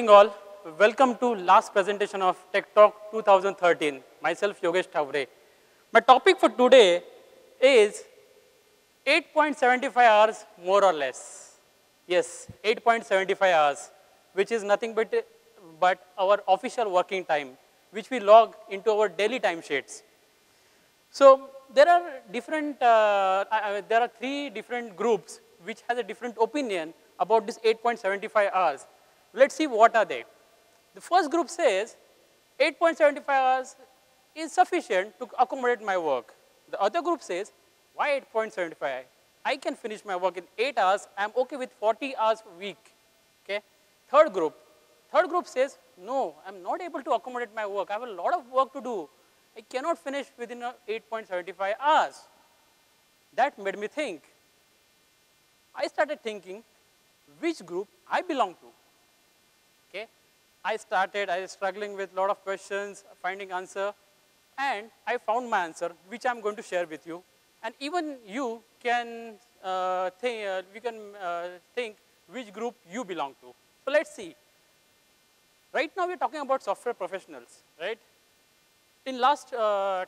evening all. Welcome to last presentation of Tech Talk 2013. Myself Yogesh Thavre. My topic for today is 8.75 hours more or less. Yes, 8.75 hours, which is nothing but our official working time, which we log into our daily timesheets. So there are there are three different groups which has a different opinion about this 8.75 hours. Let's see what are they. The first group says 8.75 hours is sufficient to accommodate my work. The other group says, why 8.75? I can finish my work in 8 hours. I'm okay with 40 hours a week. Okay. Third group says, no, I'm not able to accommodate my work. I have a lot of work to do. I cannot finish within 8.75 hours. That made me think. I started thinking which group I belong to. Okay. I was struggling with a lot of questions, finding answer, and I found my answer, which I'm going to share with you. And even you can think which group you belong to. So let's see. Right now we're talking about software professionals, right? In last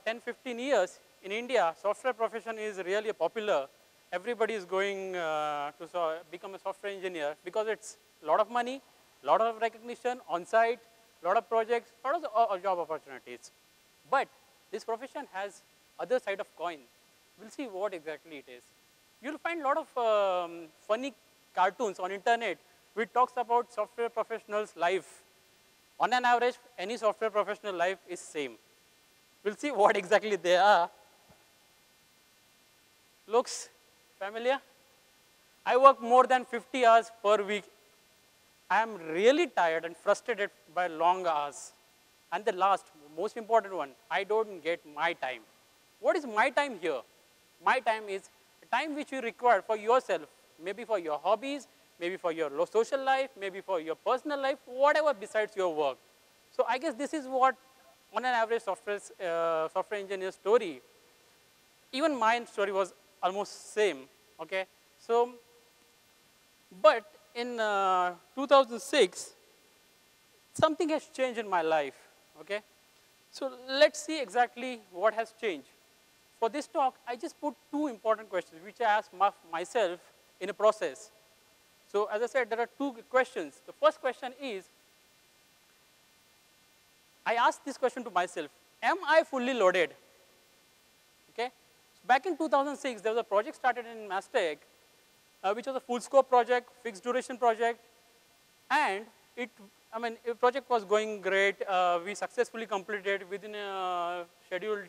10, 15 years in India, software profession is really popular. Everybody is going to become a software engineer because it's a lot of money, a lot of recognition, on-site, a lot of projects, a lot of job opportunities. But this profession has other side of coin. We'll see what exactly it is. You'll find a lot of funny cartoons on internet which talks about software professionals' life. On an average, any software professional life is same. We'll see what exactly they are. Looks familiar? I work more than 50 hours per week. I am really tired and frustrated by long hours. And the last, most important one, I don't get my time. What is my time here? My time is a time which you require for yourself, maybe for your hobbies, maybe for your social life, maybe for your personal life, whatever besides your work. So I guess this is what on an average software engineer story. Even my story was almost same, okay? So, but in 2006, something has changed in my life, okay? So let's see exactly what has changed. For this talk, I just put two important questions which I asked myself in a process. So as I said, there are two questions. The first question is, I asked this question to myself, am I fully loaded? Okay. So back in 2006, there was a project started in Mastech, which was a full scope project, fixed duration project, and the project was going great. We successfully completed within a scheduled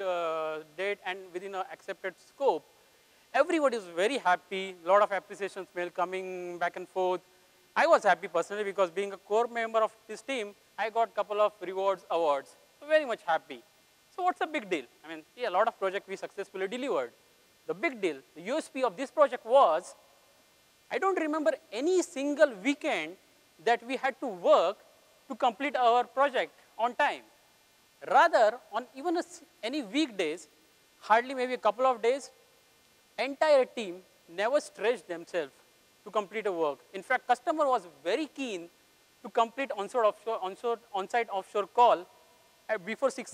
date and within an accepted scope. Everybody was very happy, a lot of appreciations mail coming back and forth. I was happy personally because being a core member of this team, I got a couple of awards. So very much happy. So what's the big deal? I mean, yeah, a lot of projects we successfully delivered. The big deal, the USP of this project was, I don't remember any single weekend that we had to work to complete our project on time. Rather, on even any weekdays, hardly maybe a couple of days, entire team never stretched themselves to complete a work. In fact, customer was very keen to complete on-site offshore call before 6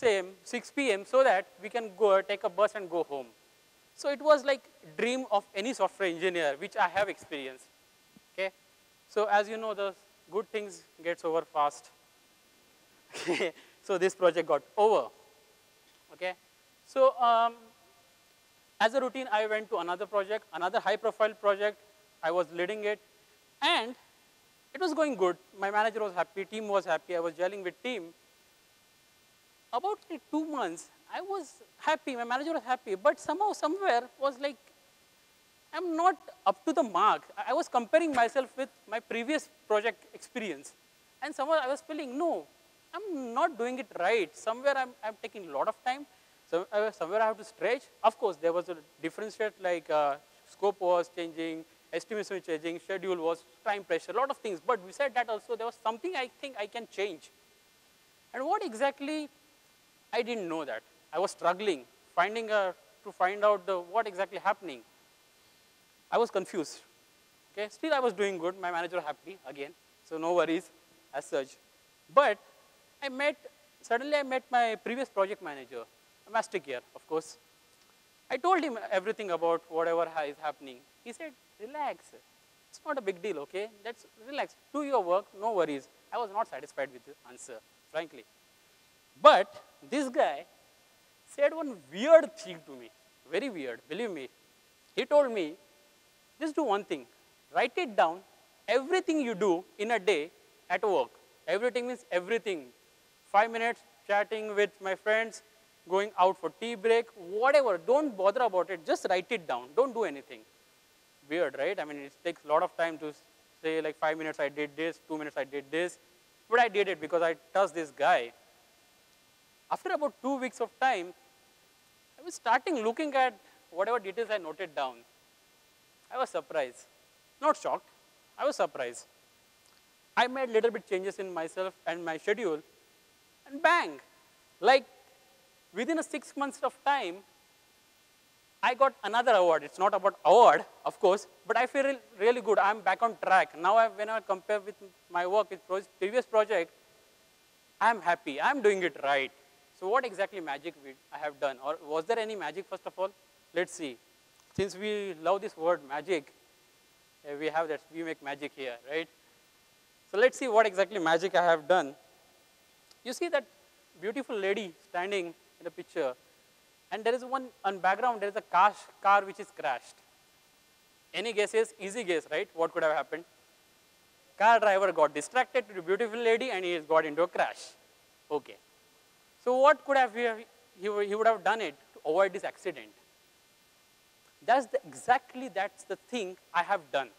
p.m. so that we can go take a bus and go home. So it was like dream of any software engineer, which I have experienced. Okay, so as you know, the good things gets over fast. Okay, so this project got over. Okay, so as a routine, I went to another project, another high-profile project. I was leading it, and it was going good. My manager was happy, team was happy. I was gelling with team. About 2 months, I was happy. My manager was happy, but somehow, somewhere, was like, I'm not up to the mark. I was comparing myself with my previous project experience, and somehow I was feeling, no, I'm not doing it right. Somewhere I'm taking a lot of time. So somewhere I have to stretch. Of course, there was a differentiate like scope was changing, estimation was changing, schedule was, time pressure, a lot of things. But besides that also, there was something I think I can change. And what exactly, I didn't know that. I was struggling, to find out what exactly happening. I was confused. Okay, still I was doing good. My manager was happy again, so no worries. as such. But suddenly I met my previous project manager, Mastercare, of course. I told him everything about whatever is happening. He said, relax, it's not a big deal, okay? Let's relax, do your work, no worries. I was not satisfied with the answer, frankly. But this guy said one weird thing to me, very weird, believe me. He told me, just do one thing, write it down, everything you do in a day at work. Everything means everything. 5 minutes chatting with my friends, going out for tea break, whatever, don't bother about it, just write it down, don't do anything. Weird, right? I mean, it takes a lot of time to say like 5 minutes I did this, 2 minutes I did this, but I did it because I trust this guy. After about 2 weeks of time, I was starting looking at whatever details I noted down. I was surprised, not shocked, I was surprised. I made little bit changes in myself and my schedule, and bang, like within a 6 months of time, I got another award. It's not about award, of course, but I feel really good. I'm back on track. Now, when I compare with my work with previous project, I'm happy. I'm doing it right. So what exactly magic I have done? Or was there any magic, first of all? Let's see. Since we love this word magic, we have that, we make magic here, right? So let's see what exactly magic I have done. You see that beautiful lady standing in the picture, and there is one on background, there is a car which is crashed. Any guesses? Easy guess, right? What could have happened? Car driver got distracted to the beautiful lady and he has got into a crash. Okay. So what could have he would have done it to avoid this accident? Exactly that's the thing I have done.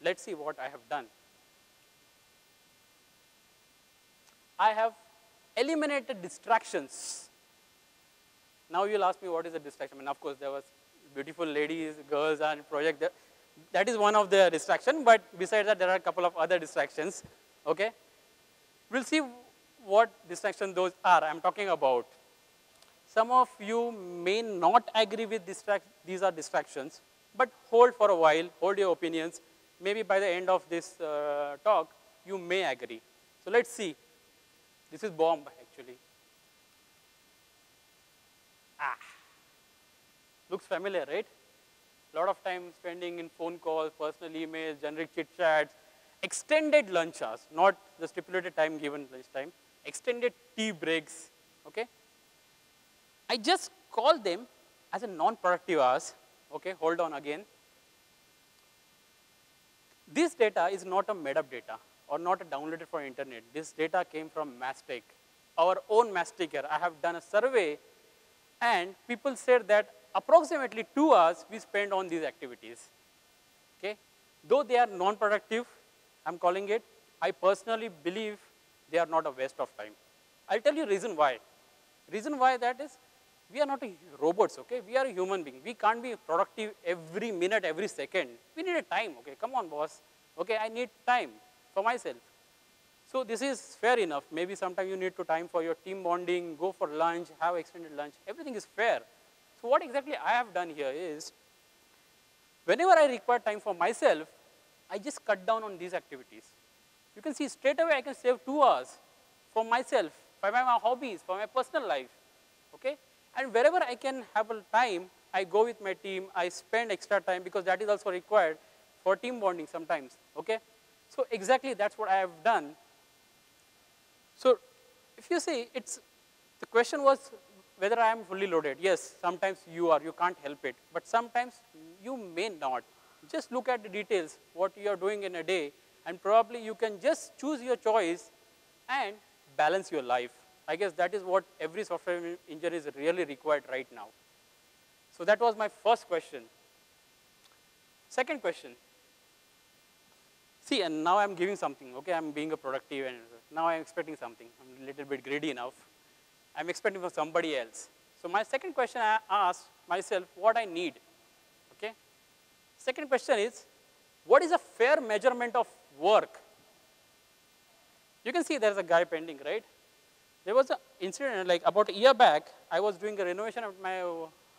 Let's see what I have done. I have eliminated distractions. Now you'll ask me what is a distraction. I mean, of course, there was beautiful ladies, girls, and project. That is one of the distractions, but besides that, there are a couple of other distractions. Okay, we'll see what distractions those are. I'm talking about. Some of you may not agree with these are distractions, but hold for a while, hold your opinions. Maybe by the end of this talk, you may agree. So let's see. This is bomb, actually. Looks familiar, right? A lot of time spending in phone calls, personal emails, generic chit chats, extended lunch hours, not the stipulated time given lunch time, extended tea breaks, okay? I just call them as a non-productive hours, okay? Hold on again. This data is not a made-up data or not downloaded from internet. This data came from Mastech, our own Mastecher. I have done a survey, and people said that approximately 2 hours we spend on these activities, okay? Though they are non-productive, I'm calling it, I personally believe they are not a waste of time. I'll tell you reason why. Reason why that is, we are not robots, okay? We are a human being. We can't be productive every minute, every second. We need a time, okay? Come on, boss. Okay, I need time for myself. So this is fair enough. Maybe sometime you need to time for your team bonding, go for lunch, have extended lunch. Everything is fair. So what exactly I have done here is, whenever I require time for myself, I just cut down on these activities. You can see straight away I can save 2 hours for myself, for my hobbies, for my personal life, okay? And wherever I can have a time, I go with my team, I spend extra time because that is also required for team bonding sometimes, okay? So exactly that's what I have done. So if you see, the question was whether I am fully loaded. Yes, sometimes you are, you can't help it, but sometimes you may not. Just look at the details, what you are doing in a day, and probably you can just choose your choice and balance your life. I guess that is what every software engineer is really required right now. So that was my first question. Second question. See, and now I'm giving something, okay? I'm being a productive, and now I'm expecting something. I'm a little bit greedy now. I'm expecting from somebody else. So my second question, I asked myself what I need, okay? Second question is, what is a fair measurement of work? You can see there's a guy pending, right? There was an incident, like about a year back, I was doing a renovation of my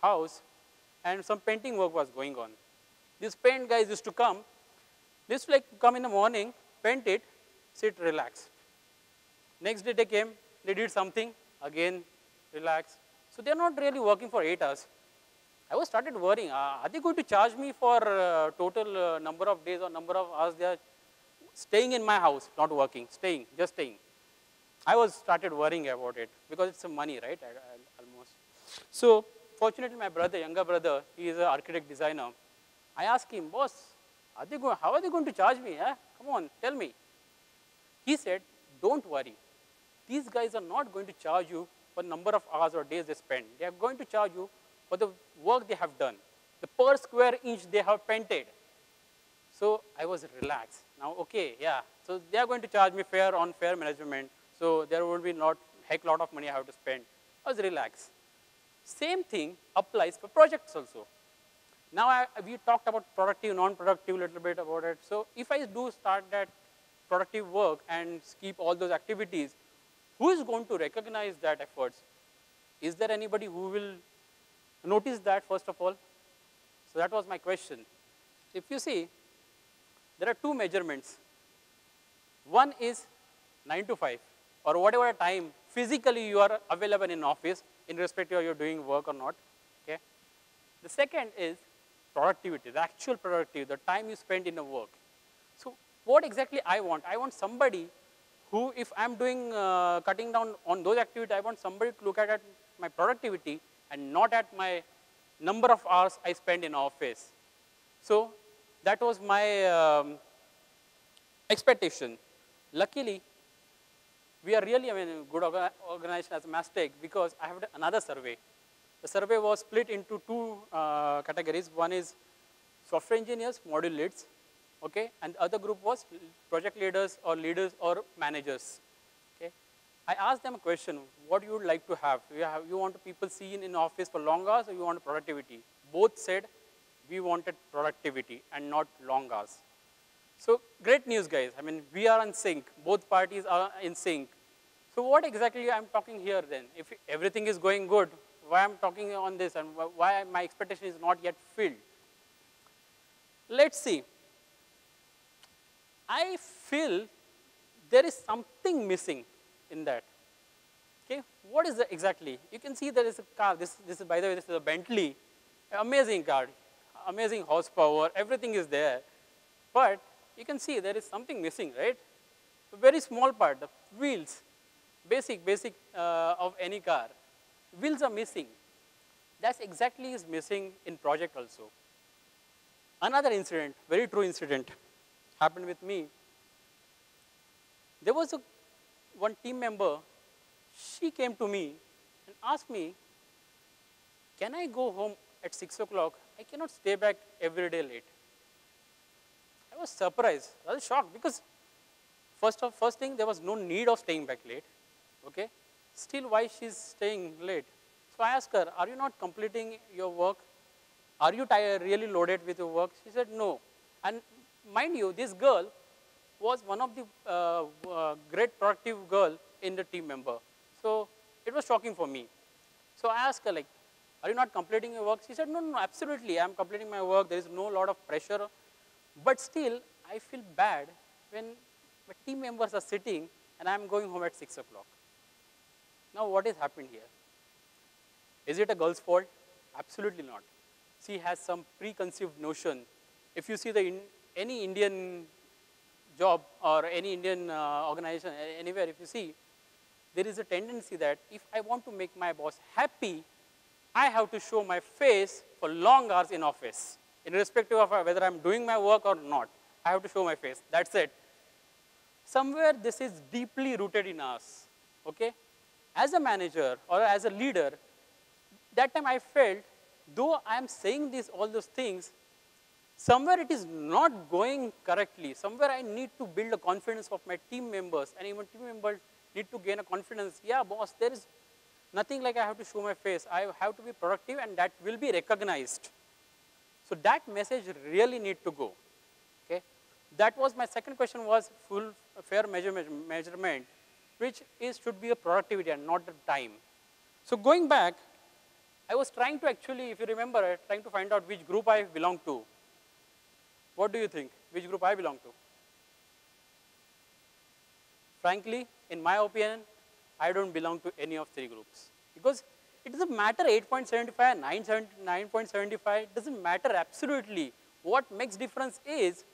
house, and some painting work was going on. These paint guys used to come. They used to like come in the morning, paint it, sit relaxed. Next day they came, they did something, again, relax. So they're not really working for 8 hours. I was started worrying, are they going to charge me for total number of days or number of hours they are staying in my house, not working, staying, just staying. I was started worrying about it because it's some money, right, almost. So fortunately my brother, younger brother, he is an architect designer. I asked him, boss, how are they going to charge me? Come on, tell me. He said, don't worry. These guys are not going to charge you for number of hours or days they spend. They are going to charge you for the work they have done, the per square inch they have painted. So I was relaxed. Now, okay, yeah. So they are going to charge me fair on fair management. So there will be not heck lot of money I have to spend. I was relaxed. Same thing applies for projects also. Now we talked about productive, non-productive, a little bit about it. So if I do start that productive work and skip all those activities, who is going to recognize that efforts? Is there anybody who will notice that first of all? So that was my question. If you see, there are two measurements. One is 9 to 5 or whatever time physically you are available in office in respect to you're doing work or not. Okay. The second is productivity, the actual productivity, the time you spend in a work. So what exactly I want? I want somebody who, if I'm doing cutting down on those activities, I want somebody to look at my productivity and not at my number of hours I spend in office. So that was my expectation. Luckily, we are really good organization as Mastech because I have another survey. The survey was split into two categories. One is software engineers, module leads, okay, and the other group was project leaders or managers. Okay, I asked them a question: what you would like to have? You want people seen in office for long hours, or you want productivity? Both said we wanted productivity and not long hours. So great news, guys. I mean, we are in sync. Both parties are in sync. So what exactly I'm talking here then? If everything is going good, why I'm talking on this and why my expectation is not yet filled? Let's see. I feel there is something missing in that. Okay, what is exactly? You can see there is a car. This is, by the way, this is a Bentley. Amazing car, amazing horsepower. Everything is there, but you can see there is something missing, right? A very small part, the wheels, basic of any car. Wheels are missing. That's exactly is missing in project also. Another incident, very true incident, happened with me. There was one team member, she came to me and asked me, can I go home at 6 o'clock? I cannot stay back every day late. I was surprised, I was shocked because first thing, there was no need of staying back late, okay? Still, why she's staying late? So I asked her, are you not completing your work? Are you really loaded with your work? She said, no. And mind you, this girl was one of the great productive girl in the team member. So it was shocking for me. So I asked her, like, are you not completing your work? She said, no, absolutely, I'm completing my work. There is no lot of pressure. But still, I feel bad when my team members are sitting and I'm going home at 6 o'clock. Now, what has happened here? Is it a girl's fault? Absolutely not. She has some preconceived notion. If you see any Indian job or any Indian organization, anywhere, if you see, there is a tendency that if I want to make my boss happy, I have to show my face for long hours in office, irrespective of whether I'm doing my work or not. I have to show my face. That's it. Somewhere this is deeply rooted in us, okay? As a manager or as a leader, that time I felt, though I am saying all those things, somewhere it is not going correctly. Somewhere I need to build a confidence of my team members, and even team members need to gain a confidence. Yeah, boss, there is nothing like I have to show my face. I have to be productive, and that will be recognized. So that message really need to go. Okay, that was my second question, was fair measurement, which should be a productivity and not the time. So going back, I was trying to actually, if you remember, trying to find out which group I belong to. What do you think? Which group I belong to? Frankly, in my opinion, I don't belong to any of three groups. Because it doesn't matter 8.75, 9.75, it doesn't matter absolutely. What makes difference is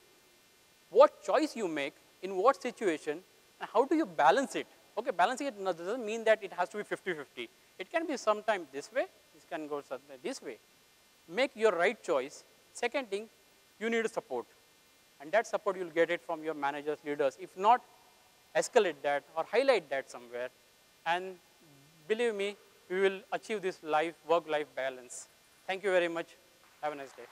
what choice you make, in what situation, and how do you balance it. Okay, balancing it doesn't mean that it has to be 50-50. It can be sometime this way, this can go this way. Make your right choice. Second thing, you need support. And that support you'll get it from your managers, leaders. If not, escalate that or highlight that somewhere. And believe me, we will achieve this work-life balance. Thank you very much. Have a nice day.